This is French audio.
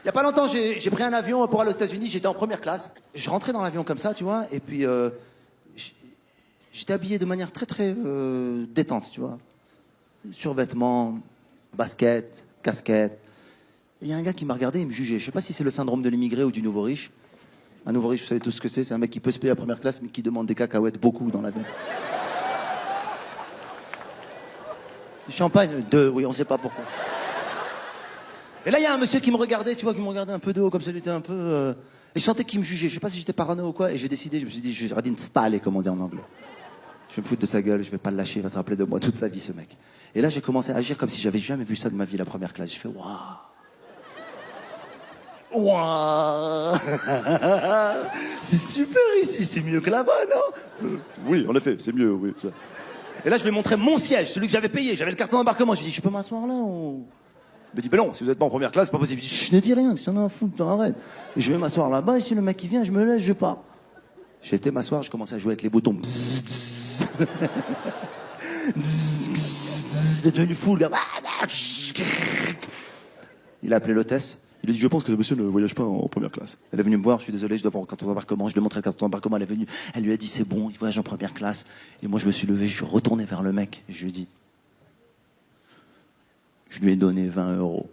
Il y a pas longtemps, j'ai pris un avion pour aller aux États-Unis. J'étais en première classe. Je rentrais dans l'avion comme ça, tu vois, et puis j'étais habillé de manière très très détente, tu vois. Survêtement, basket, casquette. Et il y a un gars qui m'a regardé, il me jugeait. Je sais pas si c'est le syndrome de l'immigré ou du nouveau riche. Un nouveau riche, vous savez tout ce que c'est. C'est un mec qui peut se payer la première classe, mais qui demande des cacahuètes beaucoup dans l'avion. Champagne, 2, oui, on sait pas pourquoi. Et là, il y a un monsieur qui me regardait, tu vois, qui me regardait un peu de haut, comme ça, il était un peu... Et je sentais qu'il me jugeait. Je sais pas si j'étais parano ou quoi. Et j'ai décidé, je me suis dit, je vais dire installer, comme on dit en anglais. Je vais me foutre de sa gueule, je vais pas le lâcher, il va se rappeler de moi toute sa vie, ce mec. Et là, j'ai commencé à agir comme si j'avais jamais vu ça de ma vie, la première classe. Je fais, waouh. Waouh. C'est super ici, c'est mieux que là-bas, non? Oui, en effet, c'est mieux, oui. Et là, je lui ai montré mon siège, celui que j'avais payé. J'avais le carton d'embarquement. Je lui ai dit, je peux m'asseoir là ou... Il me dit, ben non, si vous êtes pas en première classe, c'est pas possible. Je dis, je ne dis rien, que ça en a un fou, arrête. Et je vais m'asseoir là-bas, et si le mec qui vient, je me laisse, je pars. J'ai été m'asseoir, je commençais à jouer avec les boutons. Il est devenu fou, le gars. Il a appelé l'hôtesse. Il a dit, je pense que ce monsieur ne voyage pas en première classe. Elle est venue me voir, je suis désolé, je dois avoir un carton d'embarquement. Je lui ai montré le carton d'embarquement, elle est venue. Elle lui a dit, c'est bon, il voyage en première classe. Et moi, je me suis levé, je suis retourné vers le mec. Et je lui ai dit, je lui ai donné 20 €.